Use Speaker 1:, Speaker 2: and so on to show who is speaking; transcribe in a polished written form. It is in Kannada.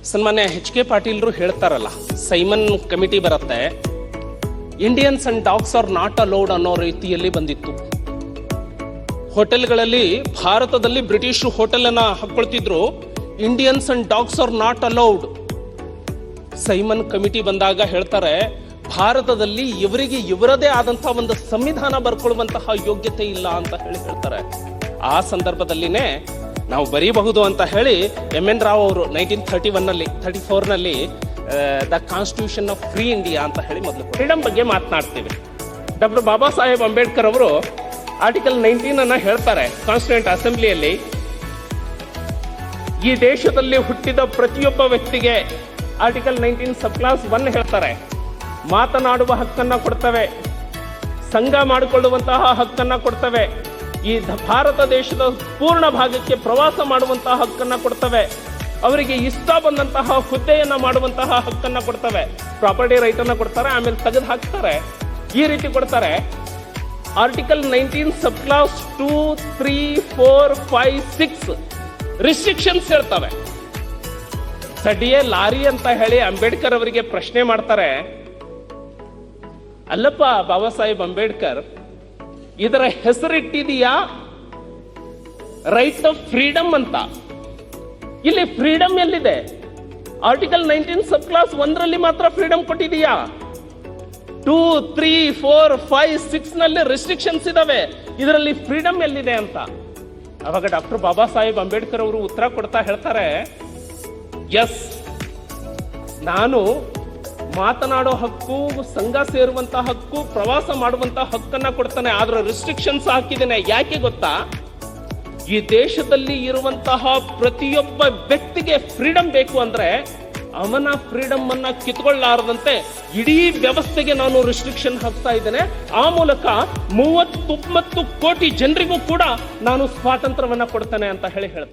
Speaker 1: ಸನ್ಮಾನ್ಯ H.K. ಪಾಟೀಲ್ರು ಹೇಳ್ತಾರಲ್ಲ, ಸೈಮನ್ ಕಮಿಟಿ ಬರುತ್ತೆ, Indians and dogs are not allowed ಅನ್ನೋ ರೀತಿಯಲ್ಲಿ ಬಂದಿತ್ತು. ಹೋಟೆಲ್ಗಳಲ್ಲಿ ಭಾರತದಲ್ಲಿ ಬ್ರಿಟಿಷರು ಹೋಟೆಲ್ ಅನ್ನ ಹಾಕೊಳ್ತಿದ್ರು, Indians and dogs are not allowed. Simon committee ಬಂದಾಗ ಹೇಳ್ತಾರೆ, ಭಾರತದಲ್ಲಿ ಇವರಿಗೆ ಇವರದೇ ಆದಂತಹ ಒಂದು ಸಂವಿಧಾನ ಬರ್ಕೊಳ್ಳುವಂತಹ ಯೋಗ್ಯತೆ ಇಲ್ಲ ಅಂತ ಹೇಳ್ತಾರೆ. ಆ ಸಂದರ್ಭದಲ್ಲಿನೇ ನಾವು ಬರೀಬಹುದು ಅಂತ ಹೇಳಿ M.N. ರಾವ್ ಅವರು 1934ನಲ್ಲಿ the constitution of free India ಅಂತ ಹೇಳಿ ಮೊದಲು ಫ್ರೀಡಮ್ ಬಗ್ಗೆ ಮಾತನಾಡ್ತೀವಿ. ಡಾಕ್ಟರ್ ಬಾಬಾ ಸಾಹೇಬ್ ಅಂಬೇಡ್ಕರ್ ಅವರು ಆರ್ಟಿಕಲ್ 19 ಅನ್ನ ಹೇಳ್ತಾರೆ ಕಾನ್ಸ್ಟಿಟ್ಯೂಂಟ್ ಅಸೆಂಬ್ಲಿಯಲ್ಲಿ, ಈ ದೇಶದಲ್ಲಿ ಹುಟ್ಟಿದ ಪ್ರತಿಯೊಬ್ಬ ವ್ಯಕ್ತಿಗೆ ಆರ್ಟಿಕಲ್ 19 ಸಬ್ ಕ್ಲಾಸ್ 1 ಹೇಳ್ತಾರೆ, ಮಾತನಾಡುವ ಹಕ್ಕನ್ನ ಕೊಡ್ತವೆ, ಸಂಘ ಮಾಡಿಕೊಳ್ಳುವಂತಹ ಹಕ್ಕನ್ನ ಕೊಡ್ತವೆ, ಈ ಭಾರತ ದೇಶದ ಪೂರ್ಣ ಭಾಗಕ್ಕೆ ಪ್ರವಾಸ ಮಾಡುವಂತಹ ಹಕ್ಕನ್ನ ಕೊಡ್ತವೆ, ಅವರಿಗೆ ಇಷ್ಟ ಬಂದಂತಹ ಹುದ್ದೆಯನ್ನ ಮಾಡುವಂತಹ ಹಕ್ಕನ್ನ ಕೊಡ್ತವೆ, ಪ್ರಾಪರ್ಟಿ ರೈಟ್ ಅನ್ನ ಕೊಡ್ತಾರೆ, ಆಮೇಲೆ ತೆಗೆದು ಹಾಕ್ತಾರೆ, ಈ ರೀತಿ ಕೊಡ್ತಾರೆ. ಆರ್ಟಿಕಲ್ 19 ಸಬ್ ಕ್ಲಾಸ್ 2, 3, 4, 5, 6 ರಿಸ್ಟ್ರಿಕ್ಷನ್ಸ್ ಹೇಳ್ತವೆ. ಸಡಿಯೇ ಲಾರಿ ಅಂತ ಹೇಳಿ ಅಂಬೇಡ್ಕರ್ ಅವರಿಗೆ ಪ್ರಶ್ನೆ ಮಾಡ್ತಾರೆ, ಅಲ್ಲಪ್ಪ ಬಾಬಾ ಸಾಹೇಬ್ ಅಂಬೇಡ್ಕರ್, ಇದರ ಹೆಸರಿಟ್ಟಿದೆಯಾ ರೈಟ್ ಆಫ್ ಫ್ರೀಡಮ್ ಅಂತ? ಇಲ್ಲಿ ಫ್ರೀಡಮ್ ಎಲ್ಲಿದೆ? ಆರ್ಟಿಕಲ್ 19 ಸಬ್ ಕ್ಲಾಸ್ 1ರಲ್ಲಿ ಮಾತ್ರ ಫ್ರೀಡಮ್ ಕೊಟ್ಟಿದೆಯಾ? 2, 3, 4, 5, 6 ನಲ್ಲಿ ರೆಸ್ಟ್ರಿಕ್ಷನ್ಸ್ ಇದಾವೆ, ಇದರಲ್ಲಿ ಫ್ರೀಡಮ್ ಎಲ್ಲಿದೆ ಅಂತ. ಅವಾಗ ಡಾಕ್ಟರ್ ಬಾಬಾ ಸಾಹೇಬ್ ಅಂಬೇಡ್ಕರ್ ಅವರು ಉತ್ತರ ಕೊಡ್ತಾ ಹೇಳ್ತಾರೆ, ಎಸ್, ನಾನು ಮಾತನಾಡೋ ಹಕ್ಕು, ಸಂಘ ಸೇರುವಂತಹ ಹಕ್ಕು, ಪ್ರವಾಸ ಮಾಡುವಂತಹ ಹಕ್ಕನ್ನ ಕೊಡ್ತಾನೆ, ಆದ್ರೆ ರೆಸ್ಟ್ರಿಕ್ಷನ್ಸ್ ಹಾಕಿದ್ದೇನೆ. ಯಾಕೆ ಗೊತ್ತಾ? ಈ ದೇಶದಲ್ಲಿ ಇರುವಂತಹ ಪ್ರತಿಯೊಬ್ಬ ವ್ಯಕ್ತಿಗೆ ಫ್ರೀಡಮ್ ಬೇಕು ಅಂದ್ರೆ ಅವನ ಫ್ರೀಡಮ್ ಅನ್ನ ಕಿತ್ಕೊಳ್ಳಾರದಂತೆ ಇಡೀ ವ್ಯವಸ್ಥೆಗೆ ನಾನು ರೆಸ್ಟ್ರಿಕ್ಷನ್ ಹಾಕ್ತಾ ಇದ್ದೇನೆ. ಆ ಮೂಲಕ 39 ಕೋಟಿ ಜನರಿಗೂ ಕೂಡ ನಾನು ಸ್ವಾತಂತ್ರ್ಯವನ್ನ ಕೊಡ್ತೇನೆ ಅಂತ ಹೇಳ್ತಾರೆ.